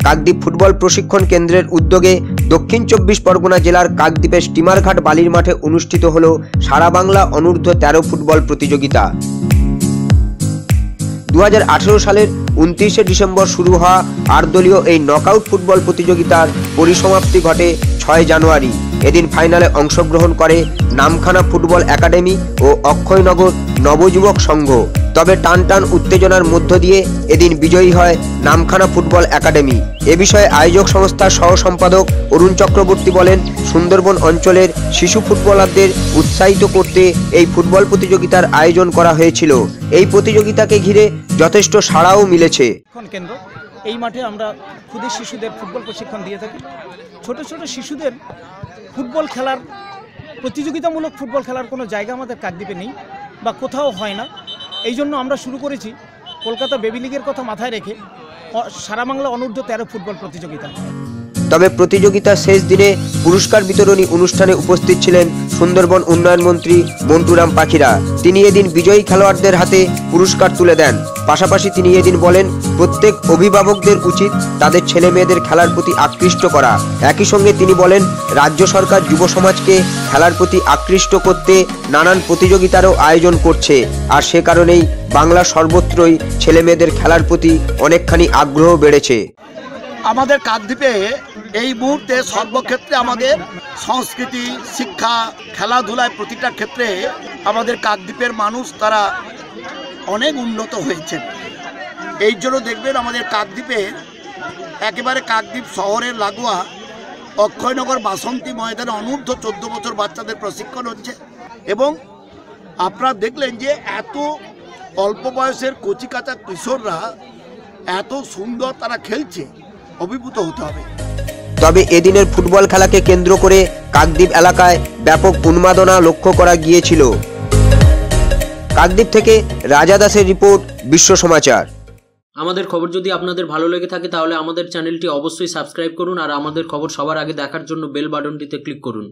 Kakdwip football প্রশিক্ষণ কেন্দ্রের উদ্যোগে দক্ষিণ 24 পরগনা জেলার কাকদ্বীপের স্টিমারঘাট বালির মাঠে অনুষ্ঠিত হল সারা বাংলা অনূর্ধ্ব 13 ফুটবল প্রতিযোগিতা। 2018 সালের 29শে ডিসেম্বর শুরু হওয়া 8 দলীয় এই নকআউট ফুটবল প্রতিযোগিতার পরিসমাপ্তি ঘটে 6 জানুয়ারি। এদিন ফাইনালে অংশগ্রহণ করে নামখানা ফুটবল একাডেমি ও অক্ষয়নগর নবযুবক সংঘ। তবে টানটান উত্তেজনার মধ্য দিয়ে এদিন বিজয়ী হয় নামখানা ফুটবল একাডেমি। এ বিষয়ে আয়োজক সংস্থার সহ সম্পাদক অরুণ চক্রবর্তী বলেন, সুন্দরবন অঞ্চলের শিশু ফুটবলারদের উৎসাহিত করতে এই ফুটবল প্রতিযোগিতার আয়োজন করা হয়েছিল। এই প্রতিযোগিতাকে ঘিরে যথেষ্ট সাড়াও মিলেছে। কেন্দ্র এই মাঠে আমরা ক্ষুদে শিশুদের ফুটবল প্রশিক্ষণ দিয়ে থাকি। ছোট ছোট শিশুদের ফুটবল খেলার প্রতিযোগিতামূলক ফুটবল খেলার কোনো জায়গা আমাদের কাকদ্বীপে নেই বা কোথাও হয় না। এই জন্য আমরা শুরু করেছি কলকাতা বেবি লিগের কথা মাথায় রেখে সারা বাংলা অনূর্ধ্ব 13 ফুটবল প্রতিযোগিতা। তবে প্রতিযোগিতার শেষ দিনে পুরস্কার বিতরণী অনুষ্ঠানে উপস্থিত ছিলেন সুন্দরবন উন্নয়ন মন্ত্রী মন্টুরাম পাখিরা। তিনি এদিন বিজয়ী খেলোয়াড়দের হাতে পুরস্কার তুলে দেন। পাশাপাশি তিনি এদিন বলেন, প্রত্যেক অভিভাবকদের উচিত তাদের ছেলে মেয়েদের খেলার প্রতি আকৃষ্ট করা। একই সঙ্গে তিনি বলেন, রাজ্য সরকার যুব সমাজকে খেলার প্রতি আকৃষ্ট করতে নানান প্রতিযোগিতারও আয়োজন করছে, আর সে কারণেই বাংলা সর্বত্রই ছেলে মেয়েদের খেলার প্রতি অনেকখানি আগ্রহ বেড়েছে। আমাদের কাকদ্বীপে এই মুহূর্তে সর্বক্ষেত্রে আমাদের সংস্কৃতি, শিক্ষা, খেলাধুলায় প্রতিটা ক্ষেত্রে আমাদের কাকদ্বীপের মানুষ তারা অনেক উন্নত হয়েছে। এই জন্য দেখবেন আমাদের কাকদ্বীপের একেবারে কাকদ্বীপ শহরের লাগোয়া অক্ষয়নগর বাসন্তী ময়দানে অনূর্ধ্ব 14 বছর বাচ্চাদের প্রশিক্ষণ হচ্ছে। এবং আপনারা দেখলেন যে এত অল্প বয়সের কচিকাঁচা কিশোররা এত সুন্দর তারা খেলছে, অভিভূত হতে হবে। তবে এদিনের ফুটবল খেলাকে কেন্দ্র করে কাকদ্বীপ এলাকায় ব্যাপক উন্মাদনা লক্ষ্য করা গিয়েছিল। কাকদ্বীপ থেকে রাজা দাসের রিপোর্ট, বিশ্ব সমাচার। আমাদের খবর যদি আপনাদের ভালো লেগে থাকে তাহলে আমাদের চ্যানেলটি অবশ্যই সাবস্ক্রাইব করুন আর আমাদের খবর সবার আগে দেখার জন্য বেল বাটনটিতে ক্লিক করুন।